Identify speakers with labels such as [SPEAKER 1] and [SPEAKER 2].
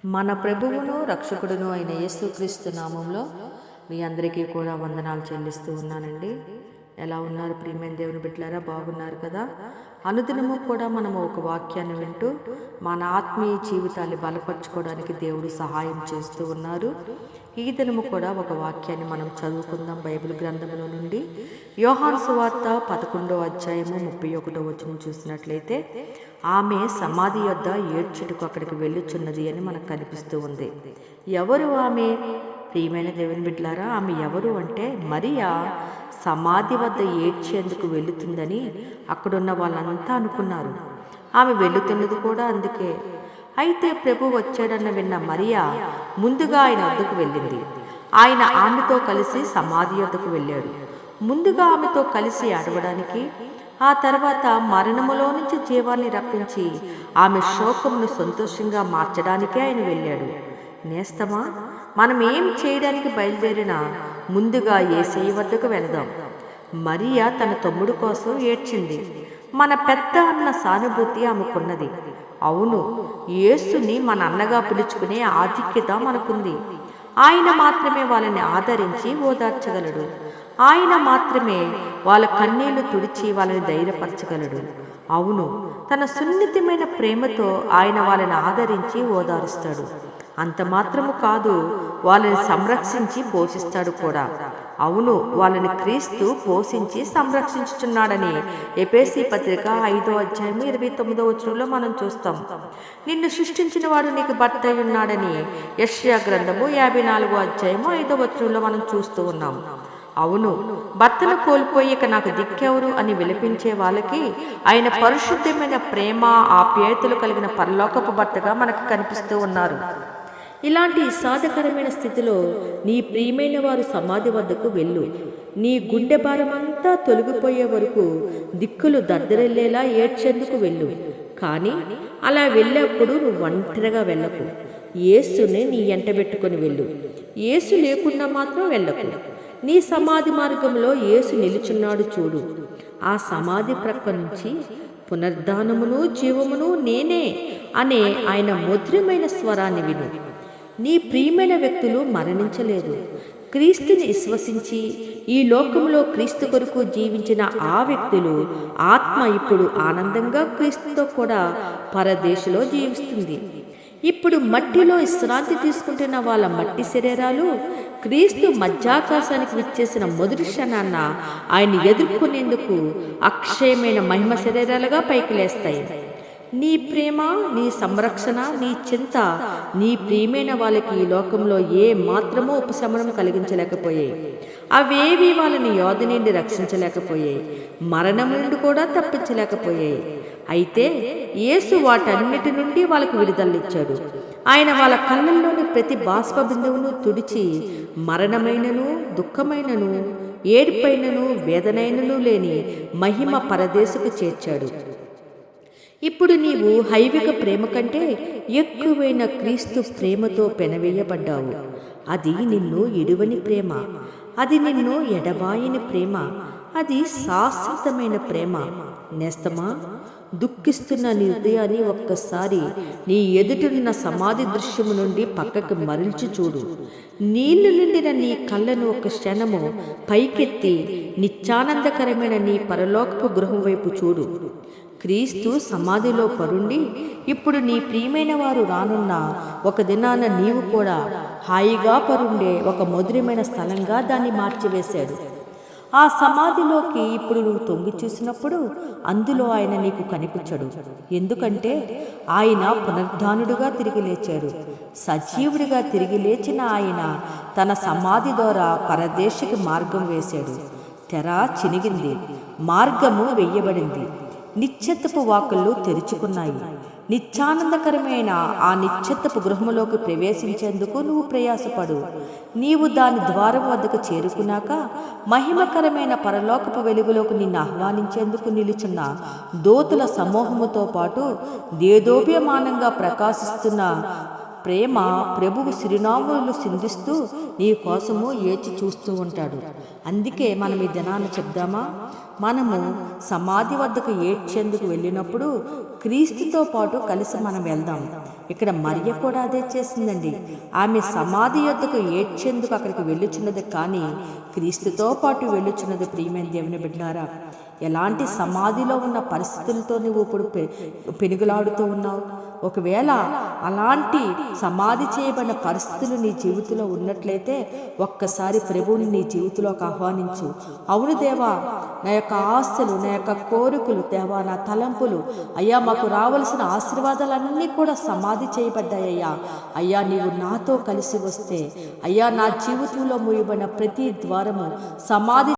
[SPEAKER 1] మన ప్రభువును రక్షకుడును అయిన యేసుక్రీస్తు నామంలో మీ అందరికీ కూడా వందనాలు చెల్లిస్తూ ఉన్నానండి. ఎలా ఉన్నారు ప్రియమైన దేవుని బిడ్డలారా? బాగున్నారు కదా? అనుదినము కూడా మనము ఒక వాక్యాన్ని వింటూ మన ఆత్మీయ జీవితాన్ని బలపరచుకోవడానికి దేవుడు సహాయం చేస్తూ ఉన్నారు. ఈ దినము కూడా ఒక వాక్యాన్ని మనం చదువుకుందాం బైబిల్ గ్రంథంలో నుండి. యోహాను సువార్త 11వ అధ్యాయము 31వ వచనం చూసినట్లయితే, ఆమె సమాధి యొద్ద ఏడ్చుటకు అక్కడికి వెళ్ళుచున్నది అని మనకు కనిపిస్తూ ఉంది. ఎవరు ఆమె? ప్రియమైన దేవుని బిడ్డలారా, ఆమె ఎవరు అంటే మరియా సమాధి వద్ద ఏడ్చేందుకు వెళుతుందని అక్కడున్న వాళ్ళంతా అనుకున్నారు. ఆమె వెళుతున్నది కూడా అందుకే. అయితే ప్రభు వచ్చాడన్న విన్న మరియా ముందుగా ఆయన వద్దకు వెళ్ళింది. ఆయన ఆమెతో కలిసి సమాధి వద్దకు వెళ్ళాడు. ముందుగా ఆమెతో కలిసి అడవడానికి, ఆ తర్వాత మరణములో నుంచి జీవాన్ని రప్పించి ఆమె శోకమును సంతోషంగా మార్చడానికే ఆయన వెళ్ళాడు. నేస్తమా, మనం ఏం చేయడానికి బయలుదేరినా ముందుగా యేసయ్య వద్దకు వెళదాం. మరియా తన తమ్ముడు కోసం ఏడ్చింది. మన పెద్ద అన్న సానుభూతి ఆమెకున్నది. అవును, యేసుని మన అన్నగా పిలుచుకునే ఆధిక్యత మనకుంది. ఆయన మాత్రమే వాళ్ళని ఆదరించి ఓదార్చగలడు. ఆయన మాత్రమే వాళ్ళ కన్నీళ్లు తుడిచి వాళ్ళని ధైర్యపరచగలడు. అవును, తన సున్నితమైన ప్రేమతో ఆయన వాళ్ళని ఆదరించి ఓదారుస్తాడు. అంత మాత్రము కాదు, వాళ్ళని సంరక్షించి పోషిస్తాడు కూడా. అవును, వాళ్ళని క్రీస్తు పోషించి సంరక్షించుచున్నాడని ఎఫెసీ పత్రిక 5వ అధ్యాయము 29వ వచనంలో మనం చూస్తాం. నిన్ను సృష్టించిన వాడు నీకు భర్త అయి ఉన్నాడని యెషయా గ్రంథము 54వ అధ్యాయము 5వ వచనంలో మనం చూస్తూ ఉన్నాం. అవును, భర్తను కోల్పోయి ఇక నాకు దిక్కెవరు అని విలపించే వాళ్ళకి ఆయన పరిశుద్ధమైన ప్రేమ ఆప్యాయతలు కలిగిన పరలోకపు భర్తగా మనకు కనిపిస్తూ ఉన్నారు. ఇలాంటి సాధకరమైన స్థితిలో నీ ప్రియమైన వారు సమాధి వద్దకు వెళ్ళు. నీ గుండె భారమంతా తొలగిపోయే వరకు దిక్కులు దద్దరెల్లేలా ఏడ్చేందుకు వెళ్ళు. కానీ అలా వెళ్ళేప్పుడు నువ్వు ఒంటరిగా వెళ్ళకు. యేసుని నీ ఎంట పెట్టుకొని వెళ్ళు. యేసు లేకుండా మాత్రం వెళ్ళకు. నీ సమాధి మార్గంలో యేసు నిలుచున్నాడు చూడు. ఆ సమాధి ప్రక్క నుంచి పునర్ధానమును జీవమును నేనే అనే ఆయన మధురమైన స్వరాన్ని విను. నీ ప్రియమైన వ్యక్తులు మరణించలేదు. క్రీస్తుని విశ్వసించి ఈ లోకంలో క్రీస్తు కొరకు జీవించిన ఆ వ్యక్తులు ఆత్మ ఇప్పుడు ఆనందంగా క్రీస్తుతో కూడా పరదేశంలో జీవిస్తుంది. ఇప్పుడు మట్టిలో విశ్రాంతి తీసుకుంటున్న వాళ్ళ మట్టి శరీరాలు క్రీస్తు మధ్యాకాశానికి విచ్చేసిన మొదటి క్షణాన్న ఆయన ఎదుర్కొనేందుకు అక్షయమైన మహిమ శరీరాలుగా పైకి లేస్తాయి. నీ ప్రేమ, నీ సంరక్షణ, నీ చింత నీ ప్రియమైన వాళ్ళకి ఈ లోకంలో ఏ మాత్రమో ఉపశమనం కలిగించలేకపోయాయి. అవేవి వాళ్ళని యోధ నుండి రక్షించలేకపోయాయి. మరణం నుండి కూడా తప్పించలేకపోయాయి. అయితే యేసు వాటన్నిటి నుండి వాళ్ళకు విడుదలనిచ్చాడు. ఆయన వాళ్ళ కళ్ళల్లోని ప్రతి బాష్ప బిందువును తుడిచి మరణమైనను దుఃఖమైనను ఏడుపైనను వేదనైనను లేని మహిమ పరదేశకు చేర్చాడు. ఇప్పుడు నీవు హైవిక ప్రేమ కంటే ఎక్కువైన క్రీస్తు ప్రేమతో పెనవేయబడ్డావు. అది నిన్ను ఇడువని ప్రేమ, అది నిన్ను ఎడబాయని ప్రేమ, అది శాశ్వతమైన ప్రేమ. నేస్తమా, దుఃఖిస్తున్న నీ హృదయాన్ని ఒక్కసారి నీ ఎదుటిన్న సమాధి దృశ్యము నుండి పక్కకు మరల్చి చూడు. నీళ్లు నిండిన నీ కళ్ళను ఒక క్షణము పైకెత్తి నిత్యానందకరమైన నీ పరలోకపు గృహం వైపు చూడు. క్రీస్తు సమాధిలో పరుండి ఇప్పుడు నీ ప్రియమైన వారు రానున్న ఒక దినాన నీవు కూడా హాయిగా పరుండే ఒక మధురమైన స్థలంగా దాన్ని మార్చివేశాడు. ఆ సమాధిలోకి ఇప్పుడు నువ్వు తొంగి చూసినప్పుడు అందులో ఆయన నీకు కనిపించడు. ఎందుకంటే ఆయన పునరుద్ధానుడుగా తిరిగి లేచాడు. సజీవుడిగా తిరిగి లేచిన ఆయన తన సమాధి ద్వారా పరదేశికి మార్గం వేశాడు. తెర చినిగింది, మార్గము వెయ్యబడింది, నిశ్చత్తపు వాకుళ్ళు తెరుచుకున్నాయి. నిత్యానందకరమైన ఆ నిశ్చత్తపు గృహములోకి ప్రవేశించేందుకు నువ్వు ప్రయాసపడు. నీవు దాని ద్వారం వద్దకు చేరుకున్నాక మహిమకరమైన పరలోకపు వెలుగులోకి నిన్ను ఆహ్వానించేందుకు నిలుచున్న దూతల సమూహముతో పాటు దేదోప్యమానంగా ప్రకాశిస్తున్న ప్రేమ ప్రభువు సిరినాములు సింధిస్తూ నీ కోసము ఏచి చూస్తూ ఉంటాడు. అందుకే మనం ఈ దినాన్ని చెప్దామా, మనము సమాధి వద్దకు ఏడ్చేందుకు వెళ్ళినప్పుడు క్రీస్తుతో పాటు కలిసి మనం వెళ్దాం. ఇక్కడ మరియ కూడా అదే చేసిందండి. ఆమె సమాధి యొద్దకు ఏడ్చేందుకు అక్కడికి వెళ్ళుచున్నది, కానీ క్రీస్తుతో పాటు వెళ్ళుచున్నది. ప్రియమైన దేవుని బిడ్డలారా, ఎలాంటి సమాధిలో ఉన్న పరిస్థితులతో నువ్వు ఇప్పుడు పెనుగులాడుతూ ఉన్నావు? ఒకవేళ అలాంటి సమాధి చేయబడిన పరిస్థితులు నీ జీవితంలో ఉన్నట్లయితే ఒక్కసారి ప్రభువుని నీ జీవితంలోకి ఆహ్వానించు. అవును దేవా, నా యొక్క ఆశలు, నా యొక్క కోరికలు, దేవా నా తలంపులు, అయ్యా మాకు రావలసిన ఆశీర్వాదాలన్నీ కూడా సమాధి చేయబడ్డాయ్యా. అయ్యా నీవు నాతో కలిసి వస్తే, అయ్యా నా జీవితంలో మూయబడిన ప్రతి ద్వారము సమాధి